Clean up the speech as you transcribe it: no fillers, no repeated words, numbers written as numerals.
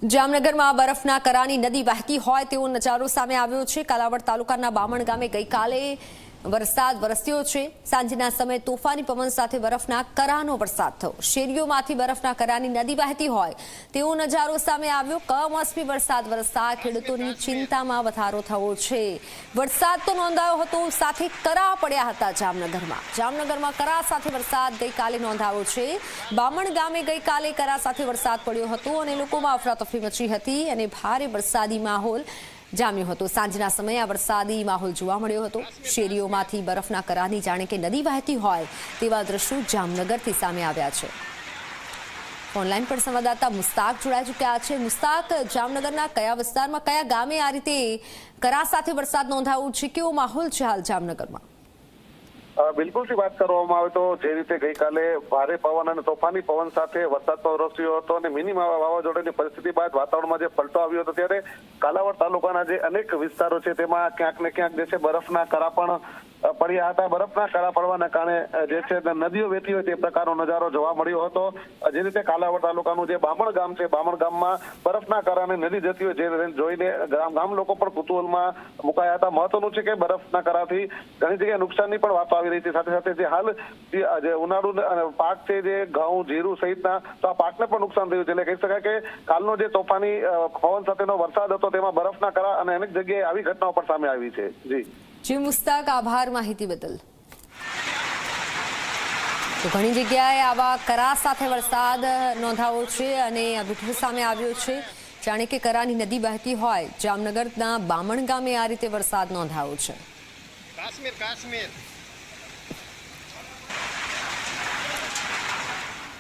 જામનગરમાં બરફના કરાની નદી વહેતી હોય તેવો નજારો સામે આવ્યો છે। કાલાવડ તાલુકાના બામણ ગામે ગઈકાલે વરસાદ વરસ્યો છે। સાંજના સમયે તોફાની પવન સાથે બરફના કરાનો વરસાદ થયો। શેરીઓમાંથી બરફના કરાની નદી વહેતી હોય તેવો નજારો સામે આવ્યો। કમોસમી વરસાદ વરસતા ખેડૂતોની ચિંતામાં વધારો થયો છે। વરસાદ તો નોંધાયો હતો, સાથે કરા પડ્યા હતા। જામનગરમાં કરા સાથે વરસાદ ગઈકાલે નોંધાયો છે। બામણ ગામે ગઈકાલે કરા સાથે વરસાદ પડ્યો હતો અને લોકોમાં અફરાતફરી મચી હતી અને ભારે વરસાદી માહોલ જામ્યો હતો। સાંજના સમયે આ વરસાદી માહોલ જોવા મળ્યો હતો। શેરીઓમાંથી બરફના કરાની જાણે કે નદી વહેતી હોય તેવા દ્રશ્યો જામનગરથી સામે આવ્યા છે। ઓનલાઈન પર સંવાદદાતા મુસ્તાક જોડાઈ ચૂક્યા છે। મુસ્તાક, જામનગરના કયા વિસ્તારમાં, કયા ગામે આ રીતે કરા સાથે વરસાદ નોંધાયો છે? કેવો માહોલ છે હાલ જામનગરમાં? બિલકુલ થી વાત કરવામાં આવે તો જે રીતે ગઈકાલે ભારે પવન અને તોફાની પવન સાથે વરસાદ વરસ્યો હતો અને મિની વાવાઝોડાની પરિસ્થિતિ બાદ વાતાવરણમાં જે પલટો આવ્યો હતો, ત્યારે કાલાવડ તાલુકાના જે અનેક વિસ્તારો છે તેમાં ક્યાંક ને ક્યાંક જે છે બરફના કરા પણ પડ્યા હતા। બરફના કરા પડવાના કારણે જે છે નદીઓ વહેતી હોય તે પ્રકારનો નજારો જોવા મળ્યો હતો। જે રીતે કાલાવડ તાલુકાનું જે બામણ ગામ છે, બામણ ગામમાં બરફના કરાને નદી જતી હોય જે જોઈને ગામ લોકો પણ કુતૂહલમાં મુકાયા હતા। મહત્વનું છે કે બરફના કરાથી ઘણી જગ્યાએ નુકસાનની પણ વાતો આવી રહી છે। સાથે સાથે જે હાલ જે ઉનાળુ પાક છે, જે ઘઉં, જીરું સહિતના, તો આ પાકને પણ નુકસાન થયું છે। એટલે કહી શકાય કે કાલનો જે તોફાની પવન સાથેનો વરસાદ હતો તેમાં બરફના કરા અને અનેક જગ્યાએ આવી ઘટનાઓ પણ સામે આવી છે। જી મુસ્તાક, આભાર માહિતી બદલ। તો ઘણી જગ્યાએ આવા કરા સાથે વરસાદ નોંધાયો છે અને વિડીયો સામે આવ્યો છે જાણે કે કરાની નદી વહેતી હોય। જામનગરના બામણ ગામે આ રીતે વરસાદ નોંધાયો છે। કાશ્મીર